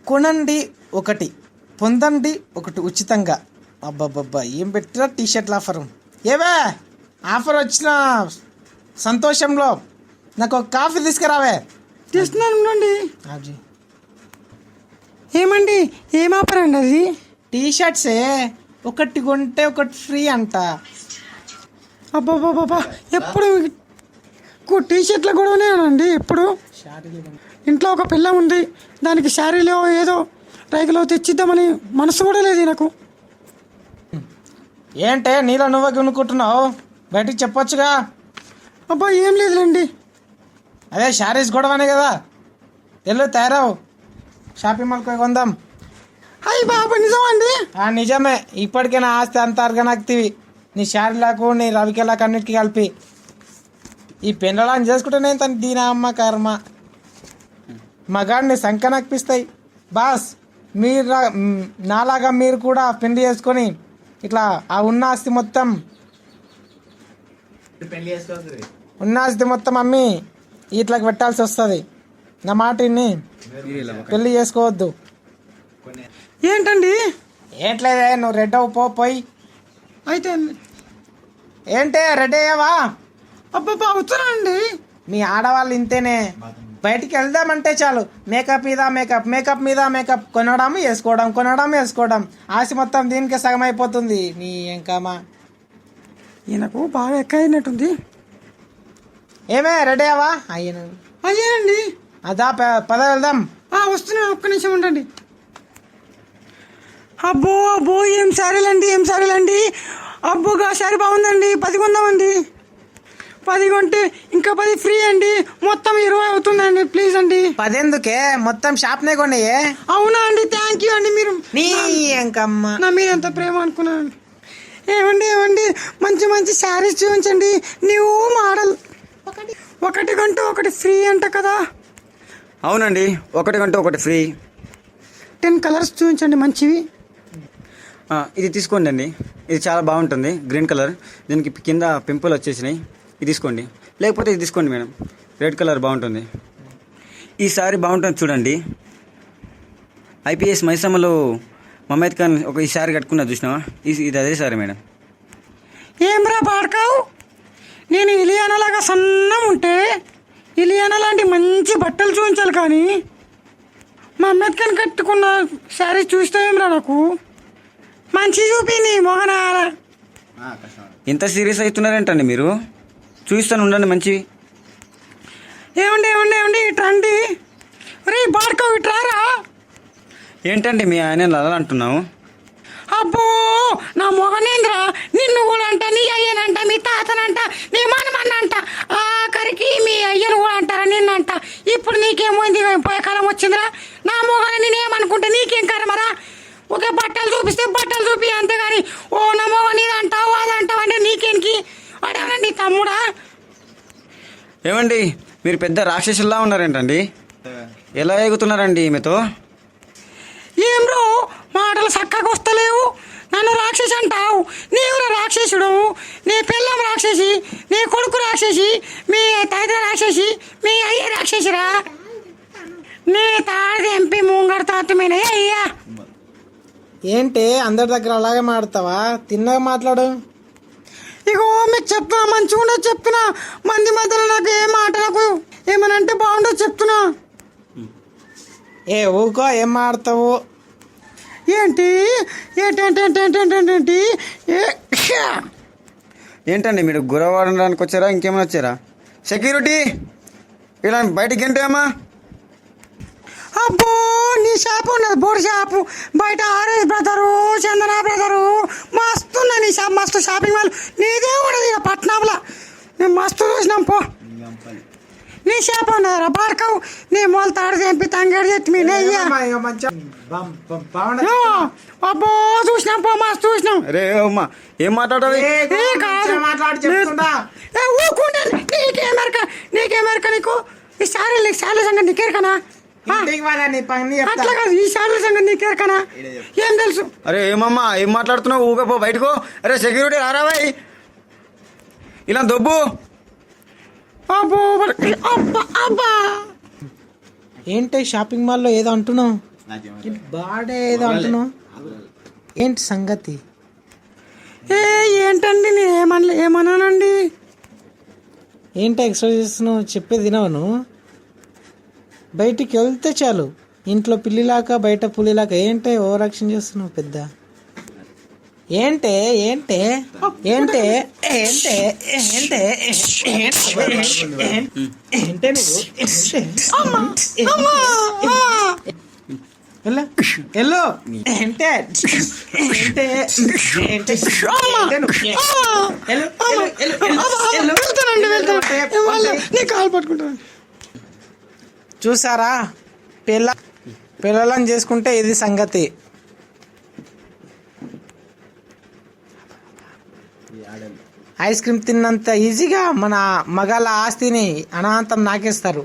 కొనండి ఒకటి పొందండి ఒకటి ఉచితంగా. అబ్బాబ్బా ఏం పెట్టినా టీషర్ట్ల ఆఫరు. ఏవే ఆఫర్ వచ్చిన సంతోషంలో నాకు ఒక కాఫీ తీసుకురావే. తీస్తున్నాను. ఏమండి ఏం ఆఫర్ అండి అది? టీషర్ట్సే, ఒకటి కొంటే ఒకటి ఫ్రీ అంట. అబ్బాబాబా ఎప్పుడు టీషర్ట్ల గొడవనేనండి. ఎప్పుడు ఇంట్లో ఒక పిల్ల ఉంది, దానికి శారీలో ఏదో రైకులో తెచ్చిద్దామని మనసు కూడా లేదు నాకు. ఏంటే నీలో నువ్వే కొనుక్కుంటున్నావు, బయటికి చెప్పొచ్చుగా. అబ్బా ఏం లేదులేండి. అదే శారీస్ గొడవనే కదా, ఎల్లు తయారావు, షాపింగ్ మాల్కి కొందాం. అయ్యి బాబా నిజమా అండి? నిజమే. ఇప్పటికే నా ఆస్తి అంత అరగనాక్తివి, నీ శారీలకు నీ రవికెళ్ళకు అన్నిటికీ కలిపి. ఈ పెండలాన్ని చేసుకుంటేనే తను దీని అమ్మ కర్మ. మగాడిని సంఖ్య నక్కిస్తాయి. బాస్ మీరు నాలాగా మీరు కూడా పెళ్లి చేసుకొని ఇట్లా ఆ ఉన్న ఆస్తి మొత్తం అమ్మి ఇట్లకి పెట్టాల్సి వస్తుంది. నా మాటిని పెళ్లి చేసుకోవద్దు. ఏంటండి? ఏంట్లేదే, నువ్వు రెడ్ అవ్వు పోయి. అయితే ఏంటే రెడ్ అయ్యావా? అబ్బాబా అవుతానండి. మీ ఆడవాళ్ళు ఇంతేనే, బయటికి వెళ్దామంటే చాలు మేకప్ మీద మేకప్, మేకప్ మీద మేకప్, కొనడం వేసుకోవడం. ఆశ మొత్తం దీనికే సగం అయిపోతుంది. నీ ఎంకమ్మా ఈయనకు బాగా ఎక్కయినట్టుంది. ఏమే రెడీ అయ్యావా? అయ్యానండి. అదా పద వెళ్దాం. వస్తున్నా, ఒక్క నిమిషం ఉండండి. అబ్బో ఏం శారీలండి. అబ్బోగా శారీ బాగుందండి, 10 కొందామండి. 10 కొంటే ఇంకా 10 ఫ్రీ అండి. మొత్తం 20 అవుతుందండి. ప్లీజ్ అండి. 10 ఎందుకే, మొత్తం షాప్నే కొన్నాయే. అవునా అండి, థ్యాంక్ యూ అండి. మీరు నీ ఎంకమ్మ నా మీద ఎంత ప్రేమ అనుకున్నాను. ఏమండి మంచి శారీస్ చూపించండి. New model. ఒకటి కొంటే ఒకటి ఫ్రీ అంట కదా? అవునండి, ఒకటి కొంటే ఒకటి ఫ్రీ. 10 కలర్స్ చూపించండి మంచివి. ఇది తీసుకోండి అండి, ఇది చాలా బాగుంటుంది. గ్రీన్ కలర్, దీనికి కింద పింపుల్ వచ్చేసినాయి. ఇది తీసుకోండి, లేకపోతే ఇది తీసుకోండి మేడం. రెడ్ కలర్ బాగుంటుంది. ఈ సారీ బాగుంటుంది చూడండి. ఐపీఎస్ మైసమ్మలో మమేద్ ఖాన్ ఈ సారీ కట్టుకున్నా చూసినావా? ఇది అదే సారీ మేడం. ఏం రా పాడకావు, నేను ఇలియానాలాగా సన్నం ఉంటే ఇలియానా లాంటి మంచి బట్టలు చూపించాలి కానీ మమేద్ ఖాన్ కట్టుకున్న శారీ చూస్తావేమ్రా? నాకు మంచి చూపి నీ మొహన. ఇంత సీరియస్ అవుతున్నారేంటండి మీరు? చూపిస్తాను ఉండండి మంచివి. ఏమండి ఇట్రండి. రే బాడకావు ఇట్రారా. ఏంటండి మీ ఆయన అలా అంటున్నావు? అబ్బో నా మొగనేంద్రా, నిన్ను కూడా అంట, నీ అయ్యనంట, మీ తాతనంట, నీ మనమన్నంట, ఆఖరికి మీ అయ్యను కూడా అంటారా నిన్నంట. ఇప్పుడు నీకేమైంది, పోయే కాలం వచ్చిందిరా. నా మొగని నేనేమనుకుంటే నీకేం కరమరా? ఒకే బట్టలు చూపిస్తే బట్టలు చూపి అంతేగాని ఓ నా మొగని అంటావు అదంటావు అంటే నీకేంకి? వాడేమన్నా నీ తమ్ముడా? ఏమండి మీరు పెద్ద రాక్షసుల్లా ఉన్నారేంటండి? ఎలా ఎగుతున్నారండి ఈమెతో? ఏం రో మాటలు చక్కగా వస్తలేవు. నన్ను రాక్షసి అంటావు. నీవు రాక్షసుడు, నీ పిల్లం రాక్షసి, నీ కొడుకు రాక్షసి, మీ తాత రాక్షసి, మీ అయ్య రాక్షసిరా. నీ తాడి ఎంపీ ముంగడు తాతమైన అయ్యా. ఏంటి అందరి దగ్గర అలాగే మాడతావా? తిన్నగా మాట్లాడు. ఇగో మీకు చెప్తున్నా, మంచిగా ఉండదు చెప్తున్నా. మంది మధ్యలో నాకు ఏ మాటలకు ఏమనంటే బాగుండదు చెప్తున్నా. ఊకో, ఏం మాడతావు? ఏంటి ఏంటండి మీరు గురవాడడానికి వచ్చారా, ఇంకేమైనా వచ్చారా? సెక్యూరిటీ ఇలా బయటికి ఏంటమ్మా? అబ్బో నీ షాపు ఉన్నది, బోర్డు షాపు బయట. ఆర్ఎస్ బ్రదరు, చందన బ్రదరు, మస్తు ఉన్నది నీ షాప్, మస్తు షాపింగ్ మాల్. నీదే ఉండదు ఇక పట్నంలో. మేము మస్తు చూసినాం పో. నీ షాప్ ఉన్నదిరా బాడకావు. నీ మూల తాడు తెంపి తంగేడు చెట్టు మీ నెయ్యా. అబ్బో చూసినాం పో, మస్తు చూసినాం. అరే అమ్మా ఏం మాట్లాడాలి? నీకేమెరక నీకు ఈ శారీ సంగతి నీకేరకనా? అట్లా కాదు, ఈ శారీ సంగతి నీకేరకనా? ఏం తెలుసు? అరే ఏమమ్మా ఏం మాట్లాడుతున్నావు? ఊగపో బయటకు. అరే సెక్యూరిటీ రారాబాయ్, ఇలా దొబ్బు. అబ్బో అబ్బా అబ్బా ఏంటి షాపింగ్ మాల్లో ఏదో అంటున్నావు? ఇది బాడే ఏదో అంటున్నావు, ఏంటి సంగతి? ఏంటండి నేను ఏమన్నానండి? ఏంటి ఎక్స్ట్రా చేస్తున్నావు? చెప్పేది వినవు నువ్వు? బయటికి వెళ్తే చాలు ఇంట్లో పిల్లిలాక బయట పులిలాక. ఏంటే ఓవర్ యాక్షన్ చేస్తున్నావు పెద్ద? ఏంటే ఏంటే ఏంటే ఏంటే ఏంటే ఏంటే నువ్వు ఎల్లో ఏంటే ఏంటే ఏంటే కాలు పట్టుకుంటాను. చూసారా, పిల్లలను చేసుకుంటే ఇది సంగతి. ఐస్ క్రీమ్ తిన్నంత ఈజీగా మన మగాళ్ళ ఆస్తిని అనాంతం నాకేస్తారు.